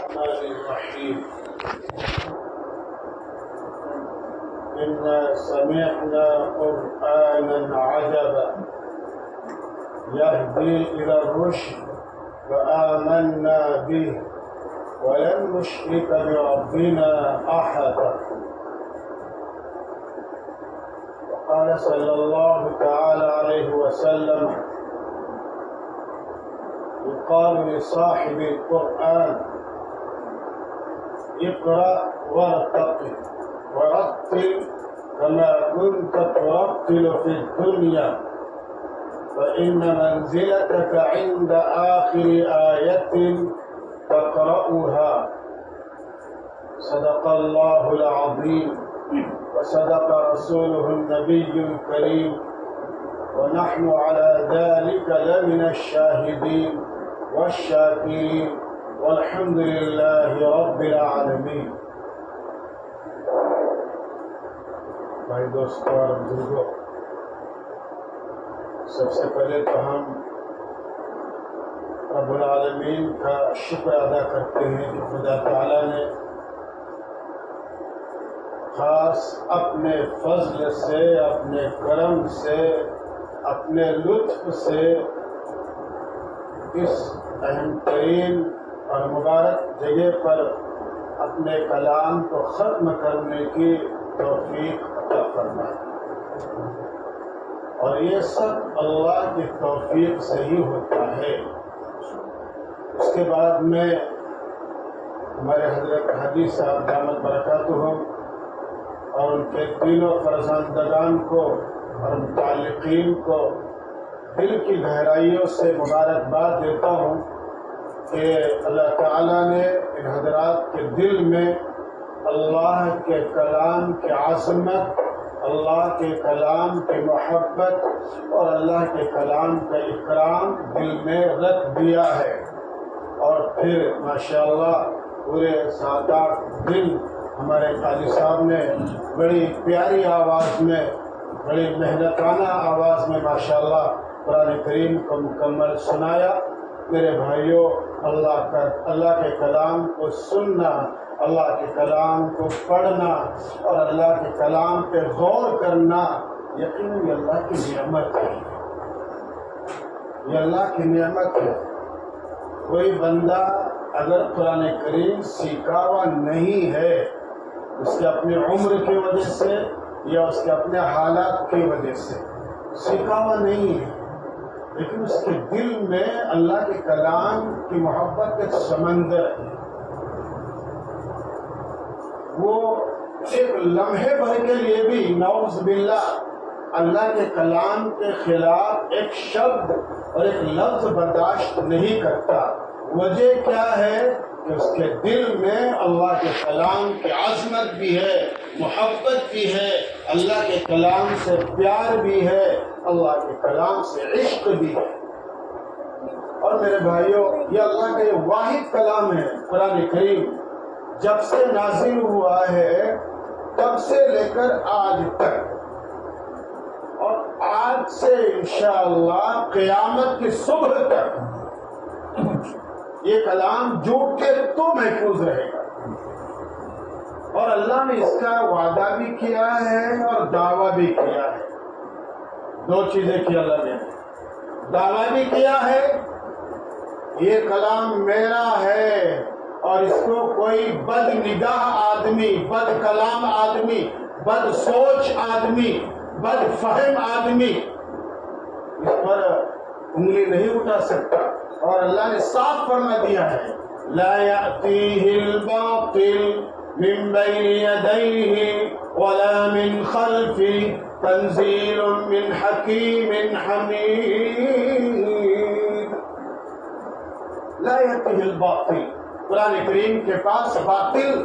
الرحمن الرحيم إنا سمعنا قرآنا عجبا يهدي إلى الرشد فآمنا به ولن نشرك بربنا أحدا. وقال صلى الله تعالى عليه وسلم: يقال لصاحب القرآن: اقرأ ورتل كما كنت ترتل في الدنيا فإن منزلتك عند آخر آية تقرأها. صدق الله العظيم وصدق رسوله النبي الكريم ونحن على ذلك لمن الشاهدين والشاكرين والحمد لله رب العالمين. بھائی دوستوں اور بزرگوں، سب سے پہلے تو ہم رب العالمین کا شکر ادا کرتے ہیں کہ خدا تعالیٰ نے خاص اپنے فضل سے، اپنے کرم سے، اپنے لطف سے اس اہم ترین اور مبارک جگہ پر اپنے کلام کو ختم کرنے کی توفیق عطا فرمائی، اور یہ سب اللہ کی توفیق سے ہی ہوتا ہے۔ اس کے بعد میں ہمارے حضرت حدیث صاحب دامت برکاتہم اور ان کے تینوں فرزندگان کو اور متعلقین کو دل کی گہرائیوں سے مبارکباد دیتا ہوں کہ اللہ تعالیٰ نے ان حضرات کے دل میں اللہ کے کلام کی عظمت، اللہ کے کلام کی محبت اور اللہ کے کلام کا اکرام دل میں رکھ دیا ہے، اور پھر ماشاءاللہ پورے 7-8 دن ہمارے قاضی صاحب نے بڑی پیاری آواز میں، بڑی محنتانہ آواز میں ماشاءاللہ قرآن کریم کو مکمل سنایا۔ میرے بھائیوں، اللہ کے کلام کو سننا، اللہ کے کلام کو پڑھنا اور اللہ کے کلام پہ غور کرنا یقیناً اللہ کی نعمت ہے، یہ اللہ کی نعمت ہے۔ کوئی بندہ اگر قرآن کریم سیکھا ہوا نہیں ہے، اس کے اپنے عمر کی وجہ سے یا اس کے اپنے حالات کی وجہ سے سیکھا ہوا نہیں ہے، لیکن اس کے دل میں اللہ کے کلام کی محبت ایک سمندر ہے، وہ ایک لمحے بھر کے لیے بھی نعوذ باللہ اللہ کے کلام کے خلاف ایک شبد اور ایک لفظ برداشت نہیں کرتا۔ وجہ کیا ہے کہ اس کے دل میں اللہ کے کلام کی عظمت بھی ہے، محبت بھی ہے، اللہ کے کلام سے پیار بھی ہے، اللہ کے کلام سے عشق بھی ہے۔ اور میرے بھائیوں، یہ اللہ کا یہ واحد کلام ہے قرآن کریم، جب سے نازل ہوا ہے تب سے لے کر آج تک، اور آج سے انشاءاللہ قیامت کی صبح تک یہ کلام جھوٹ کے تو محفوظ رہے گا، اور اللہ نے اس کا وعدہ بھی کیا ہے اور دعویٰ بھی کیا ہے۔ دو چیزیں کی اللہ نے، دعویٰ بھی کیا ہے یہ کلام میرا ہے، اور اس کو کوئی بد نگاہ آدمی، بد کلام آدمی، بد سوچ آدمی، بد فہم آدمی اس پر انگلی نہیں اٹھا سکتا، اور اللہ نے صاف فرما دیا ہے لا یأتیہ الباطل من بین یدیہ ولا من خلفہ تنزیل من حکیم حمید۔ لا یأتیہ الباطل، قرآن کریم کے پاس باطل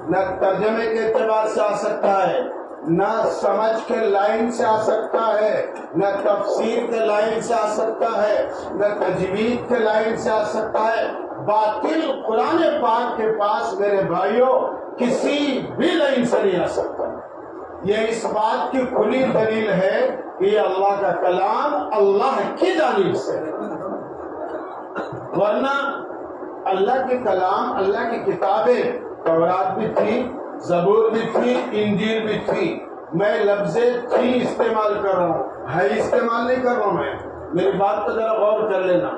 نہ ترجمے کے اعتبار سے آ سکتا ہے، نہ سمجھ کے لائن سے آ سکتا ہے، نہ تفسیر کے لائن سے آ سکتا ہے، نہ تجوید کے لائن سے آ سکتا ہے۔ باطل قرآن پاک کے پاس میرے بھائیوں کسی بھی لائن سے نہیں آ سکتا۔ یہ اس بات کی کھلی دلیل ہے کہ یہ اللہ کا کلام اللہ کی جانب سے ہے، ورنہ اللہ کے کلام، اللہ کی کتابیں، تورات بھی تھی، زبور بھی تھی، انجیل بھی تھی. میں لفظ تھی استعمال کر رہا ہوں، ہے استعمال نہیں کر رہا ہوں. میں میری بات کو ذرا غور کر لینا.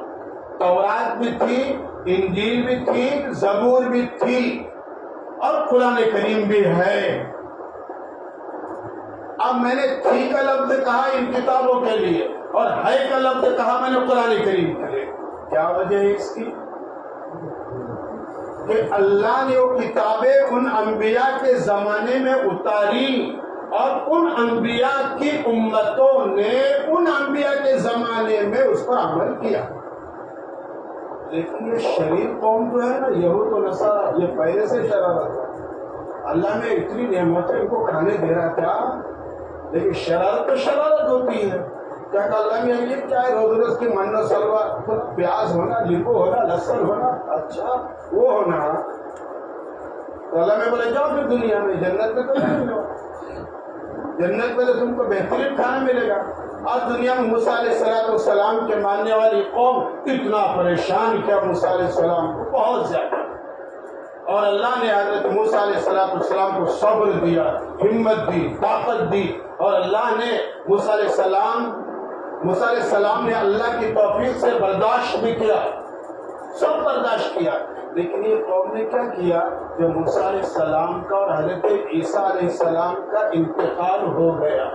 تورات بھی تھی، انجیل بھی تھی، زبور بھی تھی، اور قرآن کریم بھی ہے. اب میں نے تھی کا لفظ کہا ان کتابوں کے لیے اور ہے کا لفظ کہا میں نے قرآن کریم کے لیے. کیا وجہ ہے اس کی؟ کہ اللہ نے وہ کتابیں ان انبیاء کے زمانے میں اتاری اور ان انبیاء کی امتوں نے ان انبیاء کے زمانے میں اس پر عمل کیا. لیکن یہ شریف قوم جو ہے نا، یہود و نصارہ، یہ پہلے سے شرارت ہے. اللہ نے اتنی نعمتیں ان کو کھانے دے رہا تھا، لیکن شرارت تو شرارت ہوتی ہے. کیا کہ اللہ نے یہ کیا ہے، روز روز کی من و سلوا، پیاز ہونا، لیمبو ہونا، لہسن ہونا، اچھا وہ ہونا. تو اللہ میں بولے جاؤ پھر دنیا میں، جنت میں تو نہیں جاؤ، جنت میں تو تم کو بہترین کھانا ملے گا. اور دنیا میں موسیٰ علیہ السلام کے ماننے والی قوم اتنا پریشان کیا موسیٰ علیہ السلام کو، بہت زیادہ. اور اللہ نے حضرت موسیٰ علیہ السلام کو صبر دیا، ہمت دی، طاقت دی. اور اللہ نے موسیٰ علیہ السلام نے اللہ کی توفیق سے برداشت بھی کیا، سب برداشت کیا. لیکن یہ قوم نے کیا کیا، جب موسیٰ علیہ السلام کا اور حضرت عیسیٰ علیہ السلام کا انتقال ہو گیا،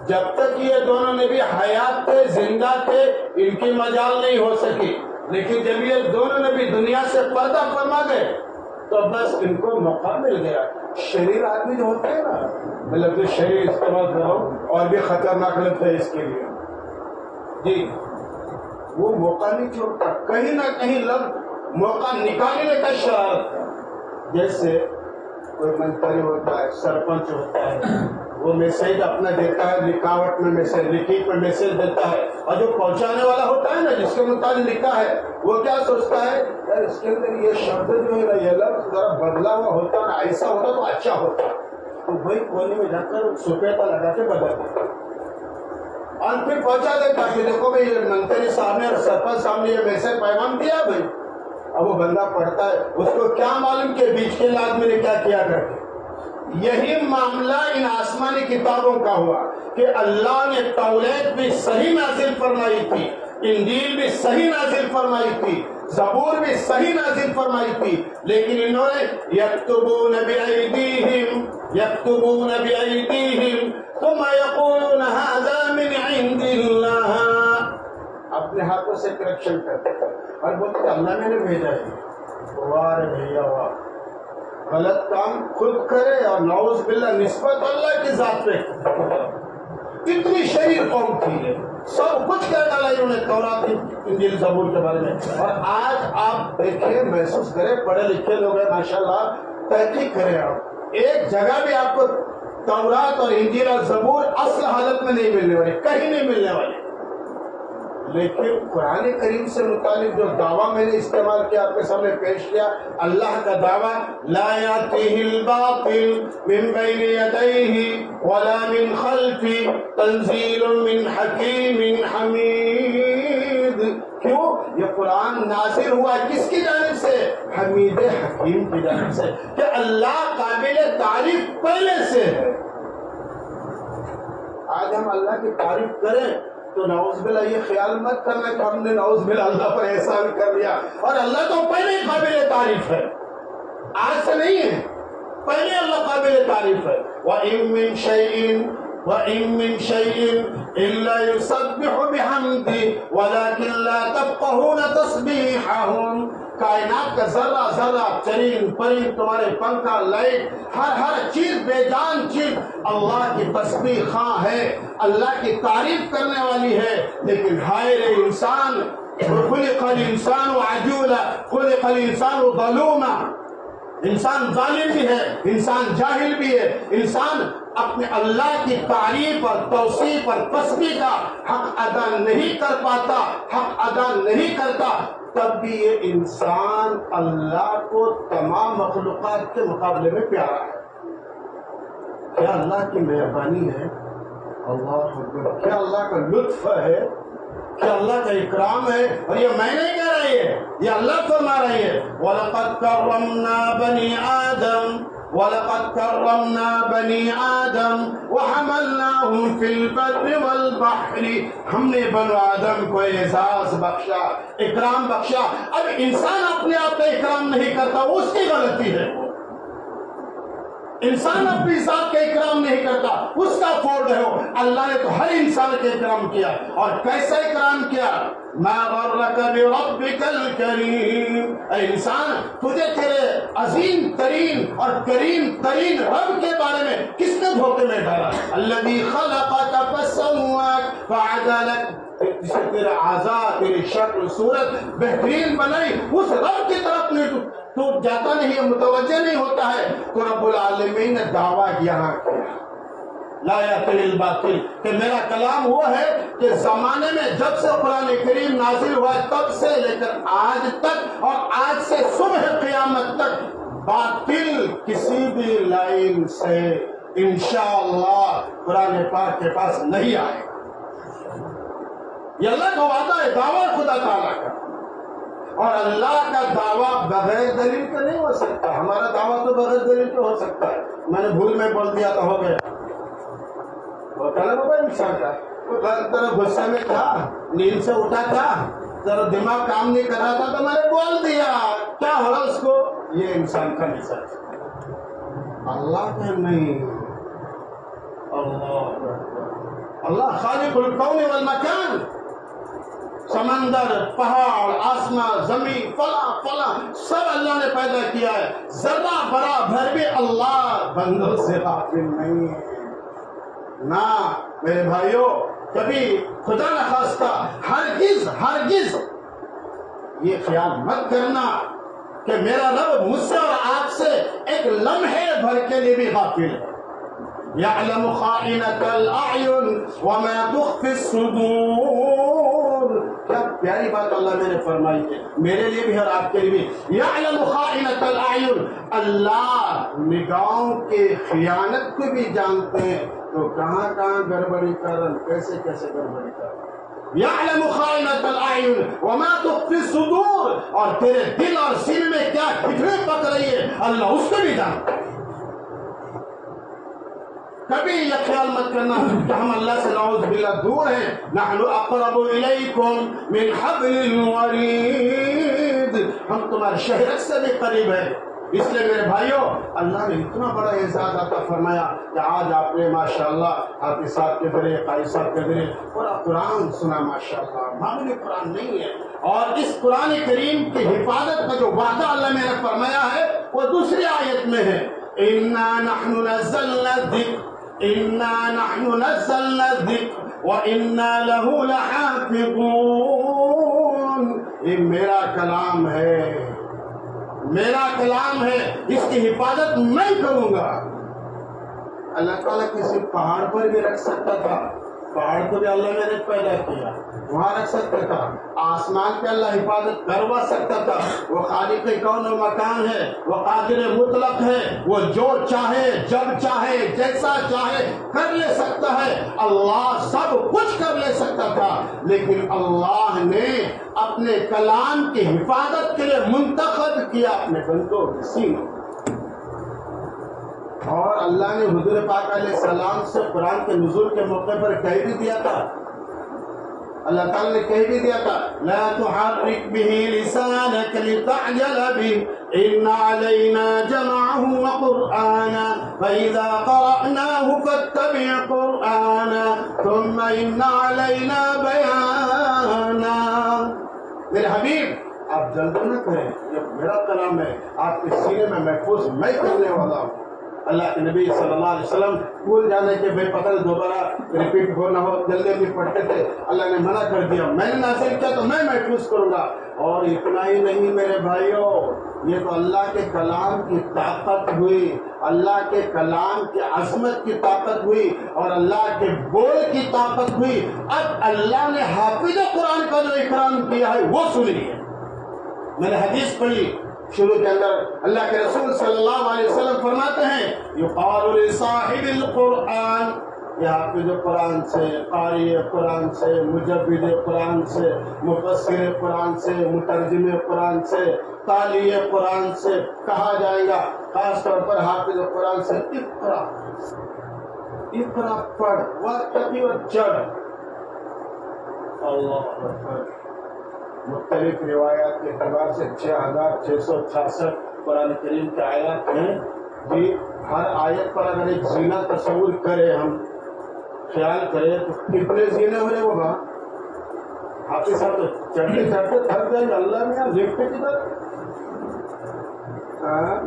جب تک یہ دونوں نبی حیات تھے، زندہ تھے، ان کی مجال نہیں ہو سکی. لیکن جب یہ دونوں نبی دنیا سے پردہ فرما گئے تو بس ان کو موقع مل گیا. شریر آدمی جو ہوتے ہیں نا، میں لفظ شریر استعمال کر رہا ہوں اور بھی خطرناک لفظ ہے اس کے لیے جی، وہ موقع نہیں چھوڑتا، کہیں نہ کہیں لفظ موقع نکالنے کا شرارت ہے. جیسے کوئی منتری ہوتا ہے، سرپنچ ہوتا ہے، وہ میسج اپنا دیتا ہے، لکھاوٹ میں میسج، لکھت میں میسج دیتا ہے، اور جو پہنچانے والا ہوتا ہے نا، جس کے مطابق لکھا ہے، وہ کیا سوچتا ہے، یار اس کے اندر یہ شبد جو ہے نا، یہ لفظ ذرا بدلا ہوا ہوتا نا، ایسا ہوتا تو اچھا ہوتا. تو وہی کونے میں جا کر سپیتا لگا کے بدل دیتا اور پھر پہنچا دیتا کہ دیکھو بھائی یہ منتری صاحب نے اور سرپنچ صاحب نے یہ میسج پیغام دیا بھائی. اب وہ بندہ پڑھتا ہے، اس کو کیا معلوم کہ بیچ کے آدمی نے کیا کیا کرتے. یہی معاملہ ان آسمانی کتابوں کا ہوا کہ اللہ نے توریت بھی صحیح نازل فرمائی تھی، انجیل بھی صحیح نازل فرمائی تھی، زبور بھی صحیح نازل فرمائی تھی، لیکن انہوں نے یکتبون بأیدیہم ثم یقولون ھذا من عند اللہ، اپنے ہاتھوں سے کریکشن کرتے اور بولتے اللہ میں نے بھیجا ہے. واہ بھیا واہ، غلط کام خود کرے اور نعوذ باللہ نسبت اللہ کی ذات پہ. اتنی شریر قوم تھی ہے، سب کچھ کہہ ڈالا انہوں نے تورات انجیل زبور کے بارے میں. اور آج آپ دیکھیں، محسوس کریں، پڑھے لکھے لوگ ہیں ماشاءاللہ، تحقیق کریں، آپ ایک جگہ بھی آپ کو تورات اور انجیل اور زبور اصل حالت میں نہیں ملنے والے، کہیں نہیں ملنے والے. لیکن قرآن کریم سے متعلق جو دعویٰ میں نے استعمال کیا، آپ کے سامنے پیش کیا، اللہ کا دعویٰ لا یأتیہ الباطل من بین یدیہ ولا من خلفہ تنزیل من حکیم حمید. کیوں؟ یہ قرآن نازل ہوا کس کی جانب سے؟ حمید حکیم کی جانب سے، کہ اللہ قابل تعریف پہلے سے ہے. آج ہم اللہ کی تعریف کریں تو نعوذ باللہ یہ خیال مت کرنا کہ ہم نے نعوذ باللہ اللہ پر احسان کر لیا، اور اللہ تو پہلے ہی قابل تعریف ہے، آج سے نہیں ہے، پہلے اللہ قابل تعریف ہے. وَإِن مِّن شَيْءٍ إِلَّا يُسَبِّحُ بِحَمْدِهِ وَلَكِن لَّا تَفْقَهُونَ تَسْبِيحَهُمْ. کائنات کا ذرہ ذرہ، چرند پرند، تمہارے پنکھا، لائٹ، ہر چیز، بے جان چیز اللہ کی تسبیح خواں ہے، اللہ کی تعریف کرنے والی ہے. لیکن ہائے رے انسان، خلق الانسان عجولا، خلق الانسان ظلوما. انسان ظالم بھی ہے، انسان جاہل بھی ہے، انسان اپنے اللہ کی تعریف اور توصیف اور تسبیح کا حق ادا نہیں کر پاتا، حق ادا نہیں کرتا. تب بھی یہ انسان اللہ کو تمام مخلوقات کے مقابلے میں پیارا ہے. کیا اللہ کی مہربانی ہے، اللہ اکبر، کیا اللہ کا لطف ہے. کہ اللہ کا اکرام ہے، اور یہ میں نہیں کہہ رہی ہے، یہ اللہ فرما رہی ہے وَلَقَدْ كَرَّمْنَا بَنِي آدَمَ وَلَقَدْ كَرَّمْنَا بَنِي آدَمَ وَحَمَلْنَاهُمْ فِي الْبَرِّ وَالْبَحْرِ، ہم نے بنو آدم کو اعزاز بخشا، اکرام بخشا۔ اب انسان اپنے آپ کا اکرام نہیں کرتا، وہ اس کی غلطی ہے۔ انسان اپنی ذات کا اکرام نہیں کرتا، اس کا فالٹ ہے وہ۔ اللہ نے تو ہر انسان کے اکرام کیا، اور کیسا اکرام کیا؟ ما غرک بربک الکریم، اے انسان تجھے تیرے عظیم ترین اور کریم ترین رب کے بارے میں کس نے دھوکے میں ڈالا؟ الذی خلقک فسواک فعدلک، جسے تیرے اعضاء، تیری شکل صورت بہترین بنائی، اس رب کی طرف نہیں تو جاتا نہیں ہے، متوجہ نہیں ہوتا ہے۔ تو رب العالمین نے دعویٰ یہاں کیا لا یأتی الباطل، کہ میرا کلام وہ ہے کہ زمانے میں جب سے قرآن کریم نازل ہوا ہے تب سے لے کر آج تک، اور آج سے صبح قیامت تک باطل کسی بھی لائن سے انشاءاللہ قرآن پاک کے پاس نہیں آئے گا۔ یہ اللہ کا وعدہ ہے، دعویٰ خدا تعالیٰ کا، اور اللہ کا دعویٰ بغیر دلیل کا نہیں ہو سکتا۔ ہمارا دعویٰ تو بغیر دلیل کا ہو سکتا ہے، میں نے بھول میں بول دیا تو ہو گیا، وہ کہنا ہوگا انسان کا، وہ ذرا غصے میں تھا، نیند سے اٹھا تھا، ذرا دماغ کام نہیں کر رہا تھا تو میں نے بول دیا، کیا ہوا اس کو؟ یہ انسان کا نہیں سکتا، اللہ کا نہیں۔ اللہ خالق الکون والمکان، سمندر، پہاڑ، آسمان، زمین، فلاں سب اللہ نے پیدا کیا ہے، ذرہ برابر بھی اللہ بندوں سے غافل نہیں ہے۔ نہ میرے بھائیوں، کبھی خدا نخواستہ ہرگز یہ خیال مت کرنا کہ میرا رب مجھ سے اور آپ سے ایک لمحے بھر کے لیے بھی غافل ہے۔ یعلم خائنۃ الاعین وما تخفی الصدور، کیا پیاری بات اللہ میں نے فرمائی ہے، میرے لیے بھی اور آپ کے لیے بھی۔ یعلم خائنۃ الاعین، اللہ نگاہوں کے خیانت کو بھی جانتے ہیں، تو کہاں کہاں گڑبڑی کرن، کیسے کیسے گڑبڑی کرن۔ یعلم خائنۃ الاعین وما تخفی الصدور، اور تیرے دل اور سینے میں کیا کھچڑے پک رہی ہے اللہ اس کو بھی جانتا ہے۔ کبھی یہ خیال مت کرنا کہ ہم اللہ سے نعوذ باللہ دور ہیں، نحن اقرب الیکم من حبل الورید، ہم تمہارے شہرت سے بھی قریب ہیں۔ اس لیے میرے بھائیوں، اللہ نے اتنا بڑا اعزاز عطا فرمایا کہ آج آپ نے ماشاءاللہ حافظ صاحب کے ذریعے، قاری صاحب کے ذریعے پورا قرآن سنا، ماشاءاللہ معمولی قرآن نہیں ہے۔ اور اس قرآن کریم کی حفاظت کا جو وعدہ اللہ نے فرمایا ہے وہ دوسری آیت میں ہے، اِنَّا نَحْنُ نَزَّلْنَا الذِّكْرَ إِنَّا نَحْنُ نَزَّلْنَا الذِّكْرَ وَإِنَّا لَهُ لَحَافِظُونَ، یہ میرا کلام ہے، میرا کلام ہے، اس کی حفاظت میں کروں گا۔ اللہ تعالیٰ کسی پہاڑ پر بھی رکھ سکتا تھا، پہاڑ کو بھی اللہ نے پیدا کیا، وہاں رکھ سکتا تھا، آسمان پہ اللہ حفاظت کروا سکتا تھا۔ وہ خالق کون و مکان ہے، وہ قادر مطلق ہے، وہ جو چاہے جب چاہے جیسا چاہے کر لے سکتا ہے، اللہ سب کچھ کر لے سکتا تھا، لیکن اللہ نے اپنے کلام کی حفاظت کے لیے منتخب کیا اپنے بندوں کے سینوں۔ اور اللہ نے حضور پاک علیہ السلام سے قرآن کے نزول کے موقع پر کہہ بھی دیا تھا، اللہ تعالیٰ نے کہہ بھی دیا تھا، لا تحرک به لسانك لتعجل به ان علينا جمعه وقرآنا فإذا قرأناه فاتبع قرآنا ثم ان علينا بيانا۔ میرے حبیب آپ جلد نہ کریں، یہ میرا کلام ہے، آپ کے سینے میں محفوظ میں کرنے والا ہوں۔ اللہ کے نبی صلی اللہ علیہ وسلم بھول جانے کے بے پتہ دوبارہ ریپیٹ ہو نہ ہو جلدی بھی پڑھتے تھے، اللہ نے منع کر دیا، میں نے نازل کیا تو میں محفوظ کروں گا۔ اور اتنا ہی نہیں میرے بھائیوں، یہ تو اللہ کے کلام کی طاقت ہوئی، اللہ کے کلام کی عظمت کی طاقت ہوئی، اور اللہ کے بول کی طاقت ہوئی۔ اب اللہ نے حافظ قرآن کا جو اکرام کیا ہے وہ سنیے۔ میں نے حدیث پڑھی شروع کے اندر، اللہ کے رسول صلی اللہ علیہ وسلم فرماتے ہیں، یقال لصاحب القرآن، یہ حافظ قرآن سے، قاری قرآن سے، مجود قرآن سے، مفسر قرآن سے، مترجم قرآن سے، تالی قرآن سے کہا جائے گا، خاص طور پر حافظ قرآن سے اقرا پڑھ وارتقی وارجع۔ اللہ اکبر۔ مختلف روایات کے اعتبار سے 6666 قرآن کریم کے آیات ہیں جی۔ ہر آیت پر اگر ایک زینہ تصور کرے، ہم خیال کرے تو کتنے زینے ہوئے وہ بات حافظ صاحب تو چڑھتے چڑھتے تھک جائیں گے، اللہ میں لفٹ کی طرح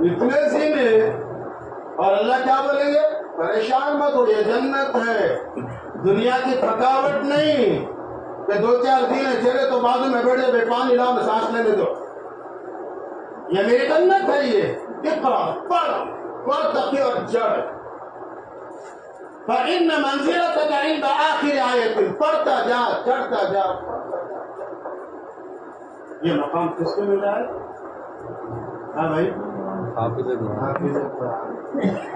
اتنے زینے، اور اللہ کیا بولیں گے؟ پریشان مت ہو، یہ جنت ہے، دنیا کی تھکاوٹ نہیں کہ 2-4 زینے چلے تو بازو میں بیٹھے بے پانی لاؤ میں سانس لینے دو، یہ میری جنت ہے۔ یہ اقرا پڑھ وارتقی وارجع، فإن منزلتك عند آخر آیت، پڑھتا جا چڑھتا جا۔ یہ مقام کس کو ملا ہے؟ ہاں بھائی، حافظ قرآن۔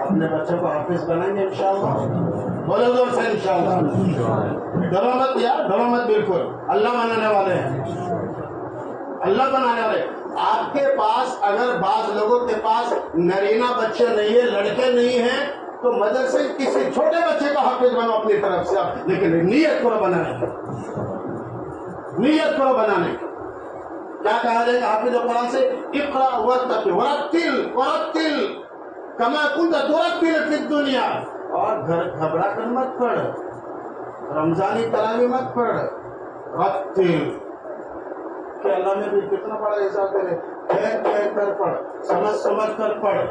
اپنے بچوں کو حافظ بنائیں گے انشاءاللہ، بولے زور سے انشاءاللہ۔ ڈرو مت یار، ڈرو مت، بالکل اللہ بنانے والے ہیں، اللہ بنانے والے۔ آپ کے پاس اگر بعض لوگوں کے پاس نرینا بچے نہیں ہیں، لڑکے نہیں ہیں، تو مدرسے کسی چھوٹے بچے کو حافظ بنو اپنی طرف سے آپ، لیکن نیت کرو بنانے کی، نیت کرو بنانے کی۔ کیا کہا جائے گا حافظ قرآن سے؟ اقرا وارتقی ورتل کما کنت ترتل فی الدنیا، اور گھبرا کر مت پڑھ، رمضانی تراویح مت پڑھ، رتل کہ اللہ نے بھی کتنا پڑھا حساب کرے، کہہ کر پڑھ، سمجھ کر پڑھ،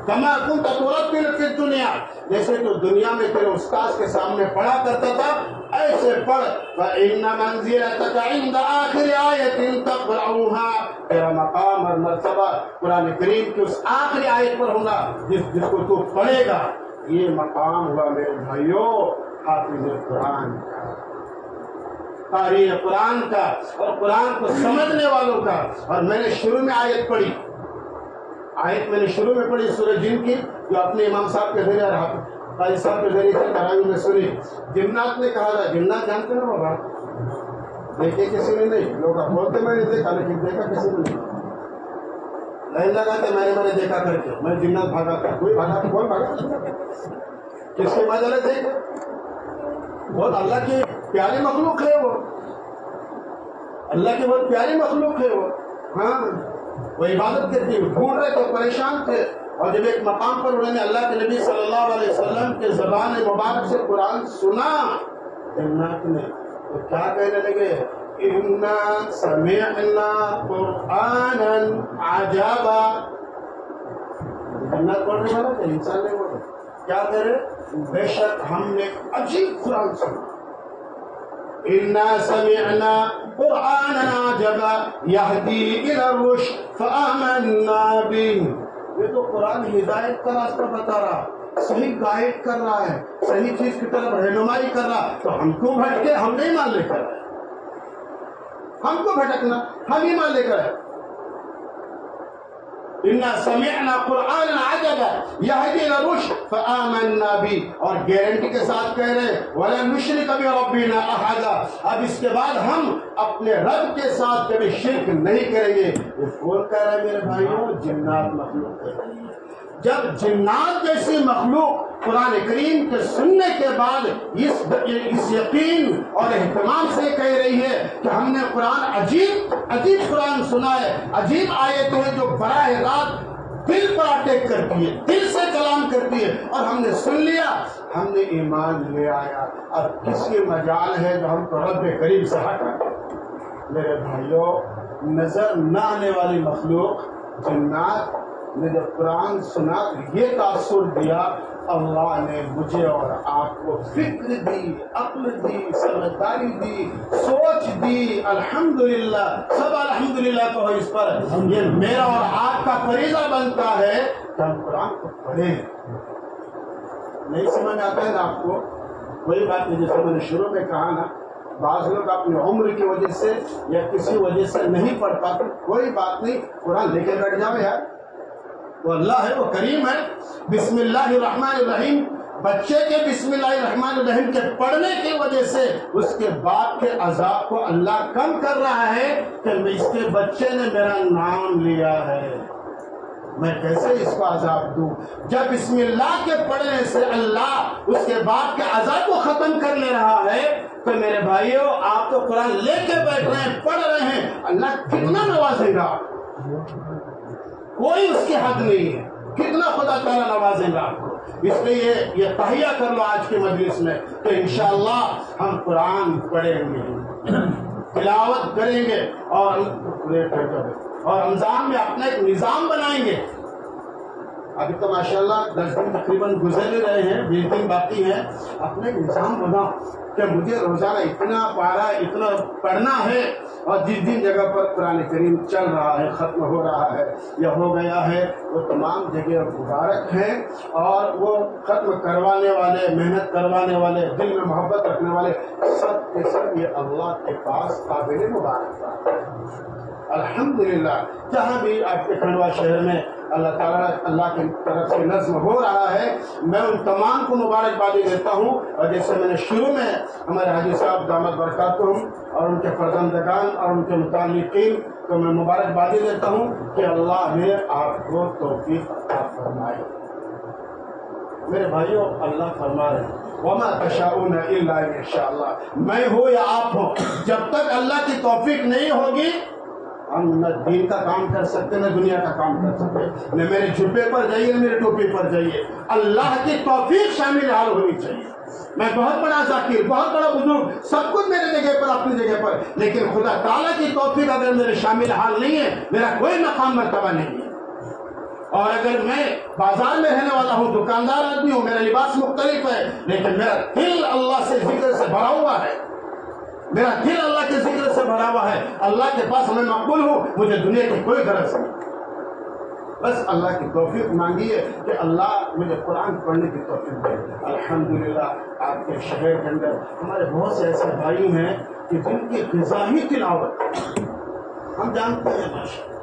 کما کنت ترتل فی الدنیا، جیسے تو دنیا میں تیرے استاذ کے سامنے پڑھا کرتا تھا ایسے پڑھ۔ فإن منزلتك عند آخر آیت تقرأها، تیرا مقام اور مرتبہ قرآن کریم کی اس آخری آیت پر ہوگا جس کو تو پڑھے گا۔ یہ مقام ہوا میرے بھائیوں حافظ قرآن کا، قاری قرآن کا، اور قرآن کو سمجھنے والوں کا۔ اور میں نے شروع میں آیت پڑھی، میں نے شروع میں پڑھی سورہ جن کی، جو اپنے امام صاحب کے ذریعے اور قاری صاحب کے ذریعے سے تراویح میں سنی۔ جنات نے کہا تھا، جنات جانتے نا بابا، دیکھے کسی نے نہیں، لوگ بولتے میں نے دیکھا لیکن دیکھا کسی نے نہیں، لائن لگاتے میں نے دیکھا کر کے، میں جنات بھاگا تھا، کوئی بھاگا، کون بھاگا، کس کی مجلس ہے؟ بہت اللہ کی پیاری مخلوق ہے وہ، اللہ کی بہت پیاری مخلوق ہے وہ۔ ہاں، وہ عبادت کرتی ہے، ڈھونڈ رہے تو پریشان تھے، اور جب ایک مقام پر انہوں نے اللہ کے نبی صلی اللہ علیہ وسلم کے زبان مبارک سے قرآن سنا، جنات نے تو کیا کہنے لگے؟ اِنَّا سَمِعْنَا قُرْآنًا عَجَبًا۔ جنات پڑھنے والا تھا، انسان نہیں بول رہا، کیا کہہ رہے؟ بے شک ہم نے عجیب قرآن سنا، اِنَّا سَمِعْنَا قُرْآنًا عَجَبًا يَهْدِي إِلَى الرُّشْدِ فَآمَنَّا بِهِ۔ یہ تو قرآن ہدایت کا راستہ بتا رہا، صحیح گائیڈ کر رہا ہے، صحیح چیز کی طرف رہنمائی کر رہا، تو ہم کو بھٹکے، ہم نہیں مان لے کر، ہم کو بھٹکنا، ہم ہی مان لے کر۔ اِنَّا سَمِعْنَا قُرْآنًا عَجَبًا يَهْدِي إِلَى الرُّشْدِ فَآمَنَّا بِهِ، اور گارنٹی کے ساتھ کہہ رہے ہیں وَلَن نُشْرِكَ بِرَبِّنَا أَحَدًا، اب اس کے بعد ہم اپنے رب کے ساتھ کبھی شرک نہیں کریں گے۔ یہ کون کہہ رہا ہے میرے بھائیوں؟ جنات مخلوق ہے۔ جب جنات جیسی مخلوق قرآن کریم کے سننے کے بعد اس یقین اور اہتمام سے کہہ رہی ہے کہ ہم نے قرآن عجیب قرآن سنا ہے، عجیب آیتیں ہیں جو براہ راست دل پر اٹیک کرتی ہے، دل سے کلام کرتی ہے، اور ہم نے سن لیا، ہم نے ایمان لے آیا۔ اب کس کی مجال ہے جو ہم کو رب کریم سے ہٹا؟ میرے بھائیوں، نظر نہ آنے والی مخلوق جنات نے جب قرآن سنا یہ تاثر دیا، اللہ نے مجھے اور آپ کو فکر دی، عقل دی، سمجھداری دی، سوچ دی۔ الحمدللہ، سب الحمدللہ کہو اس پر۔ یہ میرا اور آپ کا فریضہ بنتا ہے کہ ہم قرآن کو پڑھیں۔ نہیں سمجھ آتا ہے نا آپ کو؟ وہی بات ہے جیسے میں نے شروع میں کہا نا، بعض لوگ اپنی عمر کی وجہ سے یا کسی وجہ سے نہیں پڑھ پاتے، کوئی بات نہیں، قرآن لے کے بیٹھ جاؤ یار، وہ اللہ ہے، وہ کریم ہے۔ بسم اللہ الرحمن الرحیم، بچے کے بسم اللہ الرحمن الرحیم کے پڑھنے کی وجہ سے اس کے باپ کے عذاب کو اللہ کم کر رہا ہے کہ اس کے بچے نے میرا نام لیا ہے، میں کیسے اس کو عذاب دوں؟ جب بسم اللہ کے پڑھنے سے اللہ اس کے باپ کے عذاب کو ختم کر لے رہا ہے تو میرے بھائیوں آپ تو قرآن لے کے بیٹھ رہے ہیں، پڑھ رہے ہیں، اللہ کتنا نوازے گا، کوئی اس کی حد نہیں ہے، کتنا خدا تعالیٰ نوازے گا آپ کو۔ اس لیے یہ تہیہ کر لو آج کی مجلس میں کہ انشاءاللہ ہم قرآن پڑھیں گے، تلاوت کریں گے اور رمضان میں اپنا ایک نظام بنائیں گے۔ ابھی تو ماشاءاللہ 10 دن تقریباً گزر ہی رہے ہیں، 20 دن باقی ہیں، اپنا ایک نظام بناؤ کہ مجھے روزانہ اتنا پارا اتنا پڑھنا ہے، اور جس جن جگہ پر قرآن کریم چل رہا ہے، ختم ہو رہا ہے یا ہو گیا ہے، وہ تمام جگہ مبارک ہیں، اور وہ ختم کروانے والے، محنت کروانے والے، دل میں محبت رکھنے والے سب کے سب یہ اللہ کے پاس قابل مبارک ہے۔ الحمدللہ جہاں بھی آپ کے کھنڈوا شہر میں اللہ تعالیٰ اللہ کی طرف سے نظم ہو رہا ہے، میں ان تمام کو مبارکبادی دیتا ہوں، اور جیسے میں نے شروع میں ہمارے حاجی صاحب دامت برکاتہم اور ان کے فرزندگان اور ان کے متعلقین کو میں مبارکبادی دیتا ہوں کہ اللہ نے آپ کو توفیق عطا فرمائے۔ میرے بھائیوں اللہ فرما رہے ہیں وَمَا تَشَاءُونَ إِلَّا إِن شَاءَ اللَّهُ، میں ہوں یا آپ ہوں، جب تک اللہ کی توفیق نہیں ہوگی ہم نہ دین کا کام کر سکتے نہ دنیا کا کام کر سکتے، نہ میرے جھپے پر جائیے نہ میرے ٹوپی پر جائیے، اللہ کی توفیق شامل حال ہونی چاہیے۔ میں بہت بڑا ذاکر، بہت بڑا بزرگ، سب کچھ میرے جگہ پر اپنی جگہ پر، لیکن خدا تعالیٰ کی توفیق اگر میرے شامل حال نہیں ہے میرا کوئی مقام مرتبہ نہیں ہے۔ اور اگر میں بازار میں رہنے والا ہوں، دکاندار آدمی ہوں، میرا لباس مختلف ہے، لیکن میرا دل اللہ سے ذکر سے بھرا ہوا ہے، میرا دل اللہ کے ذکر سے بھرا ہوا ہے، اللہ کے پاس میں مقبول ہوں، مجھے دنیا کی کوئی غرض نہیں، بس اللہ کی توفیق مانگیے کہ اللہ مجھے قرآن پڑھنے کی توفیق دے۔ الحمدللہ آپ کے شہر کے اندر ہمارے بہت سے ایسے بھائی ہیں کہ جن کی غذائی تلاوت ہم جانتے ہیں ماشاءاللہ،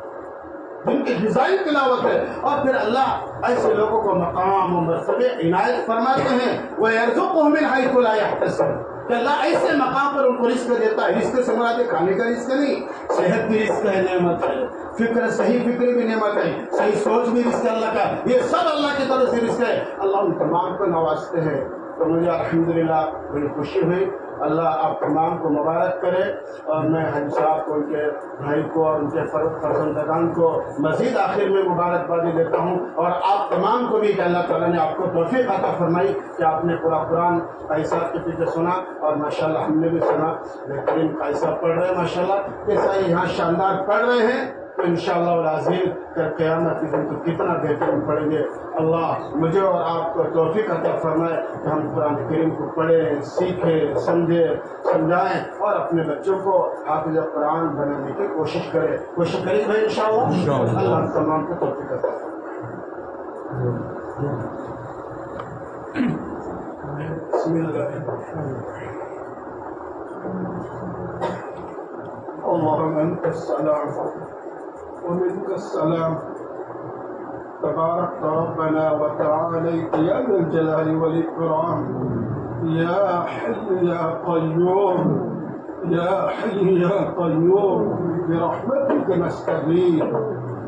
جن کی غذائی تلاوت ہے، اور پھر اللہ ایسے لوگوں کو مقام و مرتبے عنایت فرماتے ہیں، وَيَرْزُقُهُم مِّنْ حَيْثُ لَا يَحْتَسِبُ، کہ اللہ ایسے مقام پر ان کو رزق دیتا ہے، رزق سے مراد کھانے کا رزق نہیں، صحت بھی رزق ہے، نعمت ہے، فکر صحیح فکر بھی نعمت ہے، صحیح سوچ بھی رزق ہے اللہ کا، یہ سب اللہ کی طرف سے رزق ہے، اللہ ان تمام کو نوازتے ہیں۔ تو مجھے الحمدللہ بڑی خوشی ہوئی، اللہ آپ تمام کو مبارک کرے، اور میں حاجی صاحب کو، ان کے بھائی کو اور ان کے فرزندگان کو مزید آخر میں مبارکبادی دیتا ہوں، اور آپ تمام کو بھی کہ اللہ تعالیٰ نے آپ کو توفیق عطا فرمائی کہ آپ نے پورا قرآن قاری صاحب کے پیچھے سنا، اور ماشاءاللہ ہم نے بھی سنا، بہترین قاری صاحب پڑھ رہے ہیں ماشاءاللہ، ایسا یہاں شاندار پڑھ رہے ہیں، تو انشاءاللہ العظیم قیامت کے دن تو کتنا بہترین پڑھیں گے۔ اللہ مجھے اور آپ کو توفیق عطا فرمائے کہ ہم قرآن کریم کو پڑھیں، سیکھیں، سمجھائیں، اور اپنے بچوں کو حافظ قرآن بنانے کی کوشش کریں۔ کوشش کریں بھائی انشاءاللہ، اللہ ہم تمام کو توفیق عطا فرمائے۔ بسم اللہ اللهم انت السلام ومنك السلام تبارك ربنا وتعاليت يا ذا الجلال والإكرام يا حي يا قيوم يا حي يا قيوم برحمتك نستغيث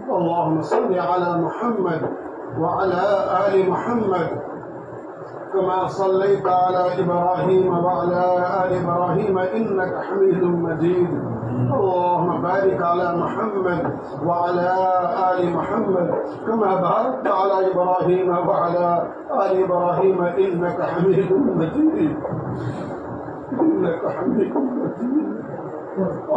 اللهم صل على محمد وعلى آل محمد كما صليت على إبراهيم وعلى آل إبراهيم إنك حميد مجيد اللهم بارك على محمد وعلى آل محمد كما باركت على إبراهيم وعلى آل إبراهيم إنك حميد مجيد إنك حميد مجيد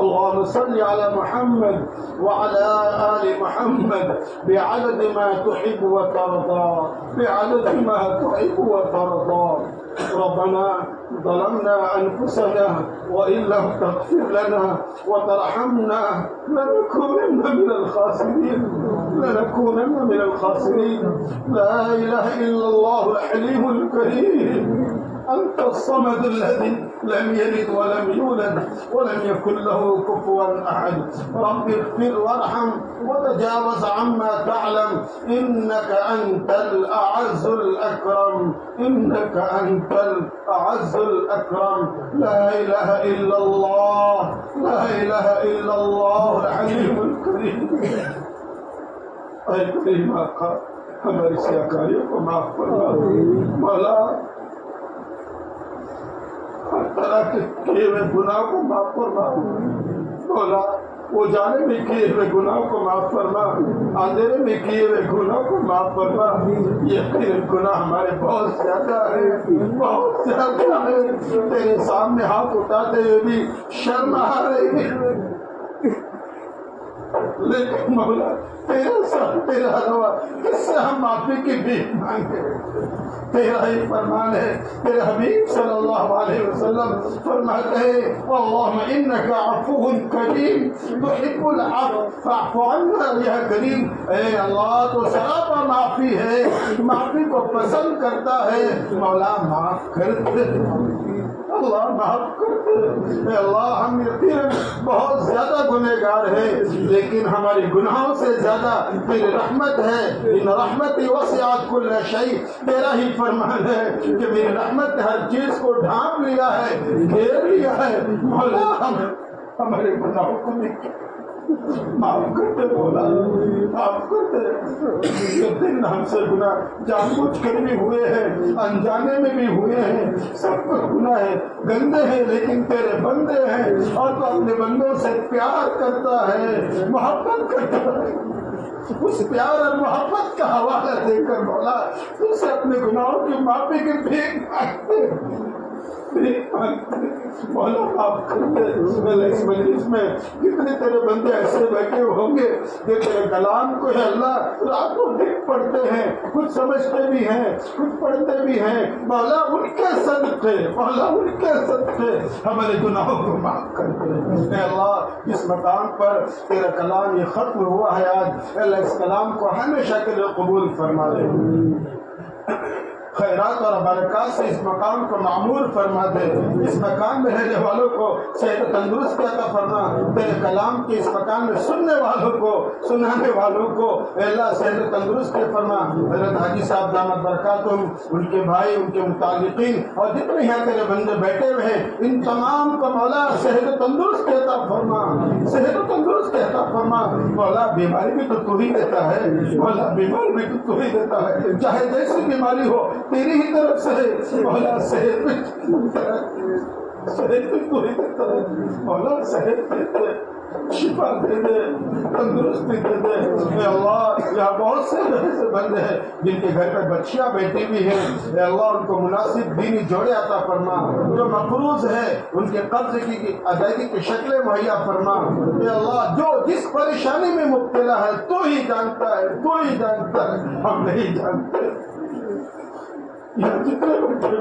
اللهم صل على محمد وعلى آل محمد بعدد ما تحب وترضى بعدد ما تحب وترضى ربنا ظلمنا أنفسنا وإن لم تغفر لنا وترحمنا لنكونن من الخاسرين لنكونن من الخاسرين لا إله إلا الله الحليم الكريم أنت الصمد الذي لم يلد ولم يولد ولم يكن له كفوا أحد رب اغفر وارحم وتجاوز عما تعلم إنك أنت الأعز الأكرم إنك أنت الأعز الأكرم لا إله إلا الله لا إله إلا الله العليم الكريم اے کریم آقا ہماری سیاکاریوں کو معاف فرما مولا ہر طرح کے کیے ہوئے گناہ کو معاف فرما مولا وہ جانے میں کیے ہوئے گناہ کو معاف فرما اندھیرے میں کیے ہوئے گناہ کو معاف فرما یقین گناہ ہمارے بہت زیادہ ہے بہت زیادہ ہے تیرے سامنے ہاتھ اٹھاتے ہوئے بھی شرم آ رہی ہے لیکن مولا تیرا ساتھ تیرا روا کس سے ہم معافی کی بھیک مانگے تیرا ہی فرمان ہے تیرے حبیب صلی اللہ علیہ وسلم فرماتے ہیں اللہم انکا عفو کریم تحب العفو فاعف عنا یا کریم اے اللہ تو سراپا معافی ہے معافی کو پسند کرتا ہے مولا معاف کر دے اللہ معاف کر دے اے اللہ ہم یقین بہت زیادہ گنہگار ہیں لیکن ہماری گناہوں سے زیادہ تیری رحمت ہے ان رحمتی وسعت کل شیء تیرا ہی فرمان ہے کہ میری رحمت نے ہر چیز کو ڈھانپ لیا ہے گھیر لیا ہے مولا ہمارے گناہوں کو معاف کرتے مولا معاف کرتے یہ دن ہم سے گناہ جان بوجھ کر بھی ہوئے ہیں انجانے میں بھی ہوئے ہیں سب پر گناہ ہے گندے ہیں لیکن تیرے بندے ہیں اور تو اپنے بندوں سے پیار کرتا ہے محبت کرتا ہے اس پیار اور محبت کا حوالہ دے کر مولا تم سے اپنے گناہوں کی معافی کی بھیک مانگتے مولا معاف کر دے اس مجلس میں کتنے تیرے بندے ایسے بیٹھے ہوں گے کہ تیرے کلام کو ہے اللہ راتوں دن پڑھتے ہیں کچھ سمجھتے بھی ہیں کچھ پڑھتے بھی ہیں مولا ان کے صدقے مولا ان کے صدقے ہمارے گناہوں کو معاف کر دے اے اللہ اس مقام پر تیرا کلام یہ ختم ہوا ہے آج اللہ اس کلام کو ہمیشہ کے لیے قبول فرما دے خیرات اور برکات سے اس مقام کو معمور فرما دے اس مقام میں رہنے والوں کو صحت تندرست عطا فرما تیرے کلام کے اس مقام میں سننے والوں کو سنانے والوں کو اے اللہ صحت تندرست فرما حضرت حاجی صاحب دامت برکاتہم ان کے بھائی ان کے متعلقین اور جتنے یہاں تیرے بندے بیٹھے ہوئے ہیں ان تمام کو مولا صحت تندرست عطا فرما صحت تندرست عطا فرما مولا بیماری بھی تو ہی دیتا ہے مولا بیماری بھی تو ہی دیتا ہے چاہے جیسی بیماری ہو تیری ہی طرف سے مولا صحت بھی تو ہی دیتا ہے مولا صحت دیتے شفا دے دے تندرستی دے دے اے اللہ یہاں بہت سے ایسے بندے ہیں جن کے گھر پہ بچیاں بیٹھی ہوئی ہیں اے اللہ ان کو مناسب دینی جوڑے عطا فرما جو مقروض ہے ان کے قرض کی ادائیگی کی شکلیں مہیا فرما اے اللہ جو جس پریشانی میں مبتلا ہے تو ہی جانتا ہے ہم نہیں جانتے جتنے بچے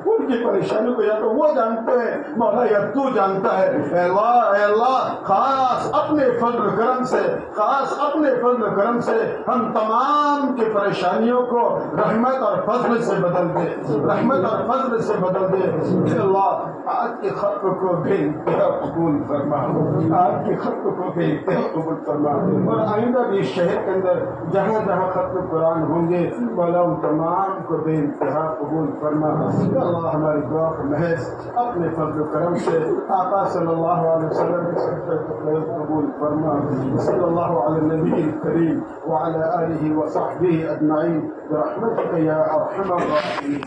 ان کی پریشانی کو یا تو وہ جانتے ہیں مولا یا تو جانتا ہے اے اللہ خاص اپنے فضل کرم سے ہم تمام کی پریشانیوں کو رحمت اور فضل سے بدل دے اے اللہ آج کے خط کو بے انتہا قبول فرما اور آئندہ بھی اس شہر کے اندر جہاں جہاں ختم قرآن ہوں گے مولا ان تمام کو بے انتہا قبول فرما اللہ ہماری دعا کو محض اپنے فضل و کرم سے آقا صلی اللہ علیہ وسلم کے صدقے قبول فرما صلی اللہ علیہ النبی الکریم وعلى آلہ وصحبہ اجمعین برحمتک یا ارحم الراحمین